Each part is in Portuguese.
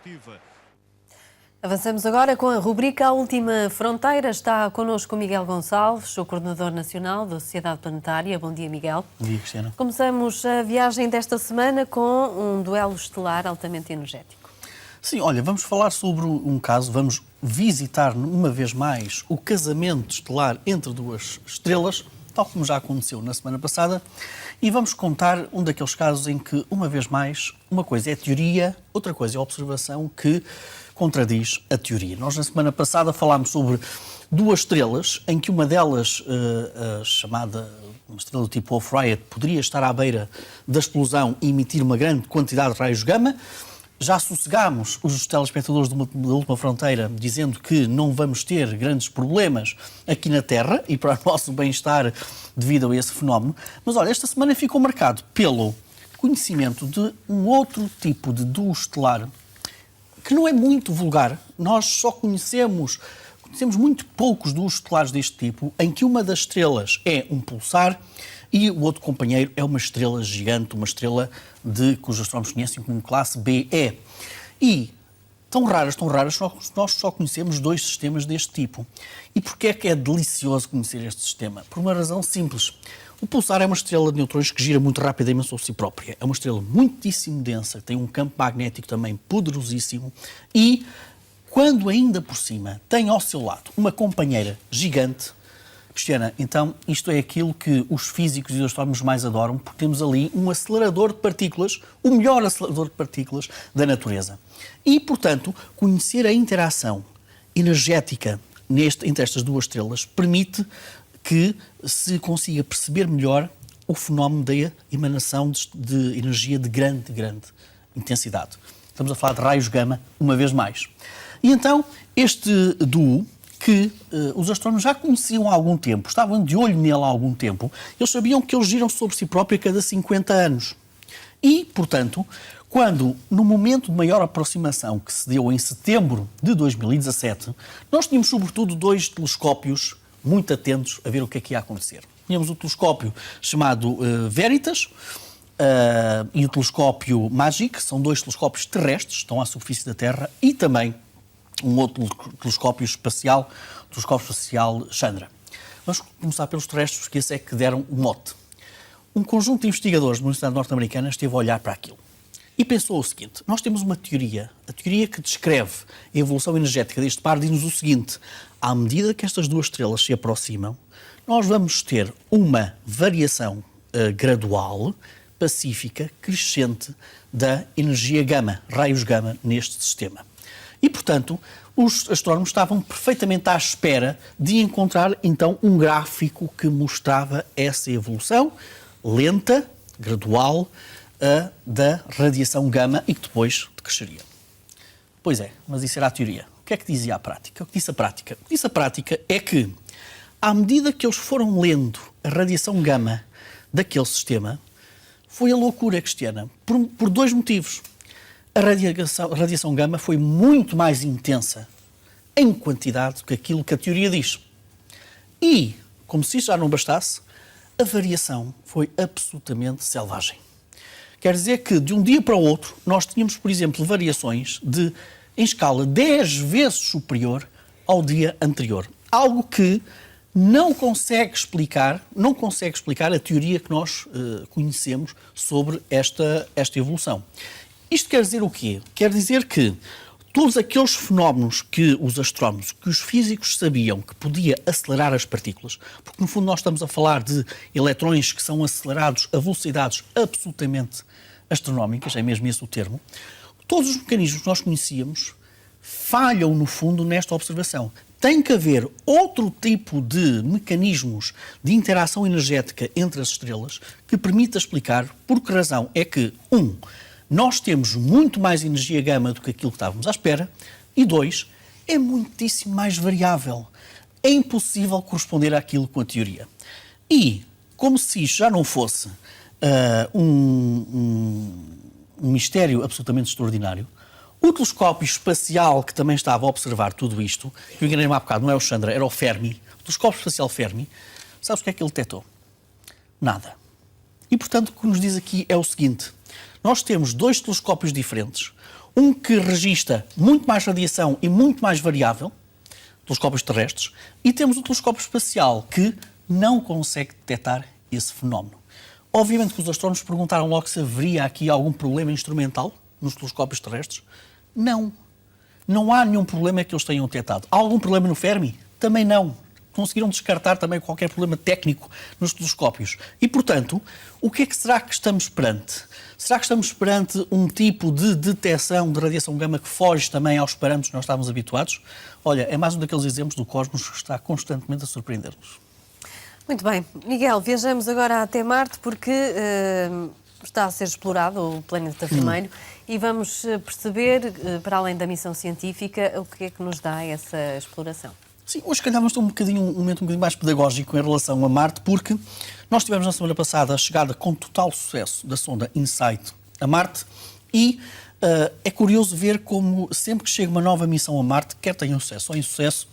desportiva. Avançamos agora com a rubrica A Última Fronteira. Está connosco o Miguel Gonçalves, o coordenador nacional da Sociedade Planetária. Bom dia, Miguel. Bom dia, Cristiana. Começamos a viagem desta semana com um duelo estelar altamente energético. Sim, olha, vamos falar sobre um caso, vamos visitar uma vez mais o casamento estelar entre duas estrelas, tal como já aconteceu na semana passada, e vamos contar um daqueles casos em que, uma vez mais, uma coisa é teoria, outra coisa é observação que contradiz a teoria. Nós, na semana passada, falámos sobre duas estrelas, em que uma delas, chamada uma estrela do tipo Wolf-Rayet, poderia estar à beira da explosão e emitir uma grande quantidade de raios gama. Já sossegámos os telespectadores da Última Fronteira dizendo que não vamos ter grandes problemas aqui na Terra e para o nosso bem-estar devido a esse fenómeno. Mas olha, esta semana ficou marcado pelo conhecimento de um outro tipo de duo estelar que não é muito vulgar. Nós só conhecemos muito poucos duos estelares deste tipo, em que uma das estrelas é um pulsar e o outro companheiro é uma estrela gigante, uma estrela que os astrónomos conhecem como classe BE. E tão raras, nós só conhecemos dois sistemas deste tipo. E porquê é que é delicioso conhecer este sistema? Por uma razão simples. O pulsar é uma estrela de neutrões que gira muito rapidamente sobre si própria. É uma estrela muitíssimo densa, tem um campo magnético também poderosíssimo e, quando ainda por cima tem ao seu lado uma companheira gigante, Cristiana, então isto é aquilo que os físicos e os astrónomos mais adoram, porque temos ali um acelerador de partículas, o melhor acelerador de partículas da natureza. E, portanto, conhecer a interação energética entre estas duas estrelas permite que se consiga perceber melhor o fenómeno da emanação de energia de grande intensidade. Estamos a falar de raios gama, uma vez mais. E então, este duo, que os astrónomos já conheciam há algum tempo, estavam de olho nele há algum tempo, eles sabiam que eles giram sobre si próprio a cada 50 anos. E, portanto, quando, no momento de maior aproximação que se deu em setembro de 2017, nós tínhamos, sobretudo, dois telescópios muito atentos a ver o que é que ia acontecer. Tínhamos o telescópio chamado Veritas e o telescópio MAGIC, são dois telescópios terrestres, estão à superfície da Terra, e também um outro telescópio espacial, o telescópio espacial Chandra. Vamos começar pelos terrestres, porque esse é que deram o mote. Um conjunto de investigadores da Universidade Norte-Americana esteve a olhar para aquilo e pensou o seguinte: nós temos uma teoria, a teoria que descreve a evolução energética deste par diz-nos o seguinte: à medida que estas duas estrelas se aproximam, nós vamos ter uma variação gradual, pacífica, crescente da energia gama, raios gama, neste sistema. E, portanto, os astrónomos estavam perfeitamente à espera de encontrar, então, um gráfico que mostrava essa evolução lenta, gradual, da radiação gama e que depois decresceria. Pois é, mas isso era a teoria. O que é que dizia a prática? O que disse a prática? O que disse a prática é que, à medida que eles foram lendo a radiação gama daquele sistema, foi a loucura, Cristiana, por dois motivos. A radiação gama foi muito mais intensa em quantidade do que aquilo que a teoria diz. E, como se isso já não bastasse, a variação foi absolutamente selvagem. Quer dizer que, de um dia para o outro, nós tínhamos, por exemplo, variações em escala 10 vezes superior ao dia anterior. Algo que não consegue explicar a teoria que nós conhecemos sobre esta evolução. Isto quer dizer o quê? Quer dizer que todos aqueles fenómenos que os astrónomos, que os físicos sabiam que podia acelerar as partículas, porque no fundo nós estamos a falar de eletrões que são acelerados a velocidades absolutamente astronómicas, é mesmo esse o termo, todos os mecanismos que nós conhecíamos falham no fundo nesta observação. Tem que haver outro tipo de mecanismos de interação energética entre as estrelas que permita explicar por que razão é que, nós temos muito mais energia gama do que aquilo que estávamos à espera, e 2, é muitíssimo mais variável. É impossível corresponder àquilo com a teoria. E, como se isto já não fosse um mistério absolutamente extraordinário, o telescópio espacial que também estava a observar tudo isto, que eu enganei-me há bocado, não é o Chandra, era o Fermi, o telescópio espacial Fermi, sabes o que é que ele detectou? Nada. E, portanto, o que nos diz aqui é o seguinte: nós temos dois telescópios diferentes, Um que registra muito mais radiação e muito mais variável, telescópios terrestres, e temos o telescópio espacial, que não consegue detectar esse fenómeno. Obviamente que os astrónomos perguntaram logo se haveria aqui algum problema instrumental nos telescópios terrestres. Não. Não há nenhum problema que eles tenham detectado. Há algum problema no Fermi? Também não. Conseguiram descartar também qualquer problema técnico nos telescópios. E, portanto, o que é que será que estamos perante? Será que estamos perante um tipo de detecção de radiação gama que foge também aos parâmetros que nós estávamos habituados? Olha, é mais um daqueles exemplos do cosmos que está constantemente a surpreender-nos. Muito bem. Miguel, viajamos agora até Marte porque está a ser explorado o planeta vermelho e vamos perceber, para além da missão científica, o que é que nos dá essa exploração. Sim, hoje calhar vamos ter um momento um bocadinho mais pedagógico em relação a Marte, porque nós tivemos na semana passada a chegada com total sucesso da sonda InSight a Marte e é curioso ver como sempre que chega uma nova missão a Marte, quer tenha sucesso ou insucesso,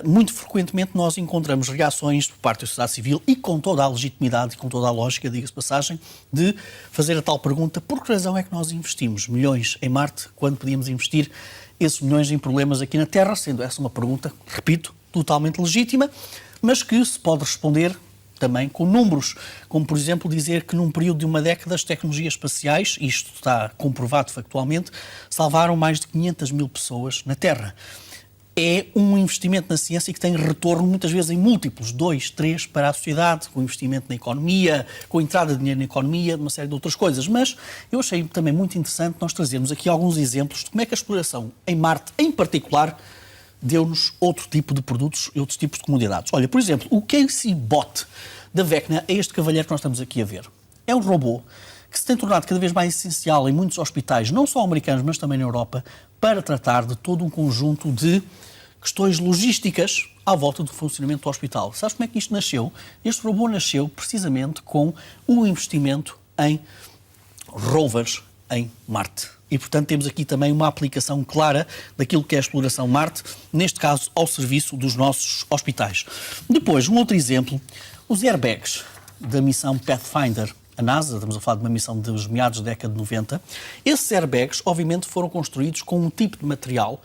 muito frequentemente nós encontramos reações por parte da sociedade civil e com toda a legitimidade e com toda a lógica, diga-se de passagem, de fazer a tal pergunta: por que razão é que nós investimos milhões em Marte quando podíamos investir esses milhões em problemas aqui na Terra? Sendo essa uma pergunta, repito, totalmente legítima, mas que se pode responder também com números, como por exemplo dizer que num período de uma década as tecnologias espaciais, e isto está comprovado factualmente, salvaram mais de 500 mil pessoas na Terra. É um investimento na ciência que tem retorno muitas vezes em múltiplos, 2, 3 para a sociedade, com investimento na economia, com a entrada de dinheiro na economia, de uma série de outras coisas. Mas eu achei também muito interessante nós trazermos aqui alguns exemplos de como é que a exploração em Marte, em particular, deu-nos outro tipo de produtos e outros tipos de comodidades. Olha, por exemplo, o Casey Bot da Vecna é este cavalheiro que nós estamos aqui a ver. É um robô que se tem tornado cada vez mais essencial em muitos hospitais, não só americanos, mas também na Europa, para tratar de todo um conjunto de questões logísticas à volta do funcionamento do hospital. Sabes como é que isto nasceu? Este robô nasceu precisamente com o investimento em rovers em Marte. E, portanto, temos aqui também uma aplicação clara daquilo que é a exploração Marte, neste caso ao serviço dos nossos hospitais. Depois, um outro exemplo, os airbags da missão Pathfinder. A NASA, estamos a falar de uma missão dos meados da década de 90, esses airbags, obviamente, foram construídos com um tipo de material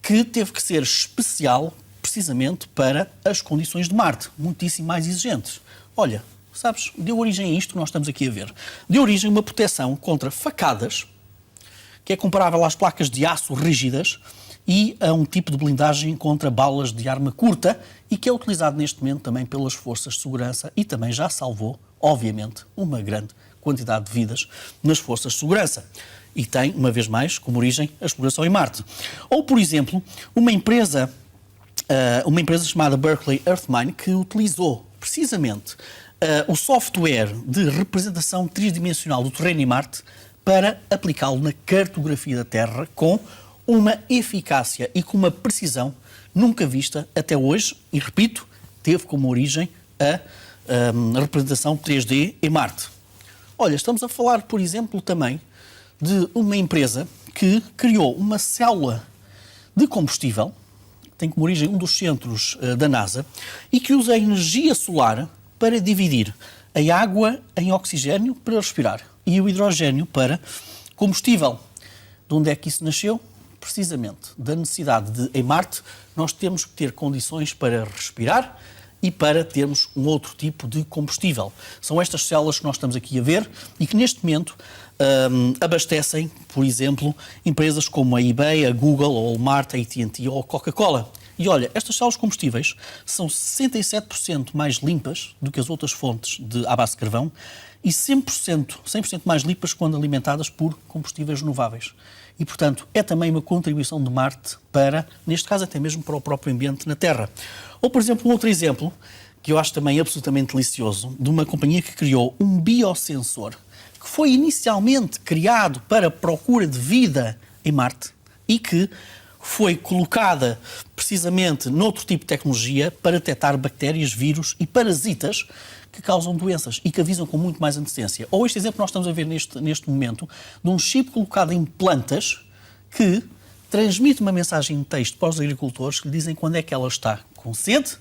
que teve que ser especial precisamente para as condições de Marte, muitíssimo mais exigentes. Olha, sabes, deu origem a isto que nós estamos aqui a ver. Deu origem a uma proteção contra facadas, que é comparável às placas de aço rígidas, e a um tipo de blindagem contra balas de arma curta e que é utilizado neste momento também pelas forças de segurança e também já salvou, obviamente, uma grande quantidade de vidas nas forças de segurança. E tem, uma vez mais, como origem a exploração em Marte. Ou, por exemplo, uma empresa chamada Berkeley Earthmine que utilizou precisamente o software de representação tridimensional do terreno em Marte para aplicá-lo na cartografia da Terra com uma eficácia e com uma precisão nunca vista até hoje, e repito, teve como origem a representação 3D em Marte. Olha, estamos a falar, por exemplo, também de uma empresa que criou uma célula de combustível, que tem como origem um dos centros da NASA, e que usa a energia solar para dividir a água em oxigênio para respirar e o hidrogênio para combustível. De onde é que isso nasceu? Precisamente da necessidade de, em Marte, nós temos que ter condições para respirar e para termos um outro tipo de combustível. São estas células que nós estamos aqui a ver e que neste momento abastecem, por exemplo, empresas como a eBay, a Google, a Walmart, a AT&T ou a Coca-Cola. E olha, estas células combustíveis são 67% mais limpas do que as outras fontes à base de carvão e 100% mais limpas quando alimentadas por combustíveis renováveis. E, portanto, é também uma contribuição de Marte para, neste caso, até mesmo para o próprio ambiente na Terra. Ou, por exemplo, um outro exemplo, que eu acho também absolutamente delicioso, de uma companhia que criou um biosensor, que foi inicialmente criado para a procura de vida em Marte e que foi colocada precisamente noutro tipo de tecnologia para detectar bactérias, vírus e parasitas que causam doenças e que avisam com muito mais antecedência. Ou este exemplo que nós estamos a ver neste momento, de um chip colocado em plantas que transmite uma mensagem em texto para os agricultores que lhe dizem quando é que ela está com sede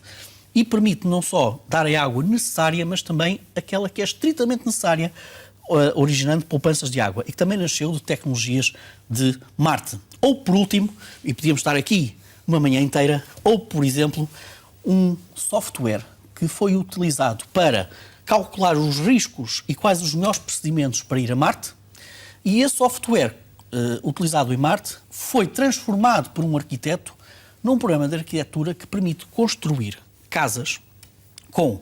e permite não só dar a água necessária, mas também aquela que é estritamente necessária originando poupanças de água e que também nasceu de tecnologias de Marte. Ou, por último, e podíamos estar aqui uma manhã inteira, ou, por exemplo, um software que foi utilizado para calcular os riscos e quais os melhores procedimentos para ir a Marte, e esse software utilizado em Marte foi transformado por um arquiteto num programa de arquitetura que permite construir casas com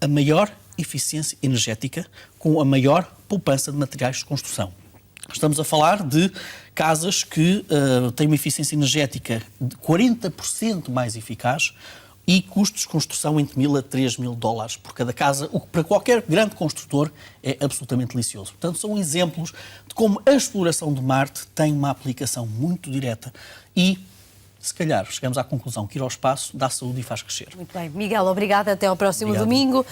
a maior eficiência energética, com a maior poupança de materiais de construção. Estamos a falar de casas que têm uma eficiência energética de 40% mais eficaz e custos de construção entre $1.000 a $3.000 por cada casa, o que para qualquer grande construtor é absolutamente delicioso. Portanto, são exemplos de como a exploração de Marte tem uma aplicação muito direta e, se calhar, chegamos à conclusão que ir ao espaço dá saúde e faz crescer. Muito bem. Miguel, obrigada. Até ao próximo Obrigado. domingo.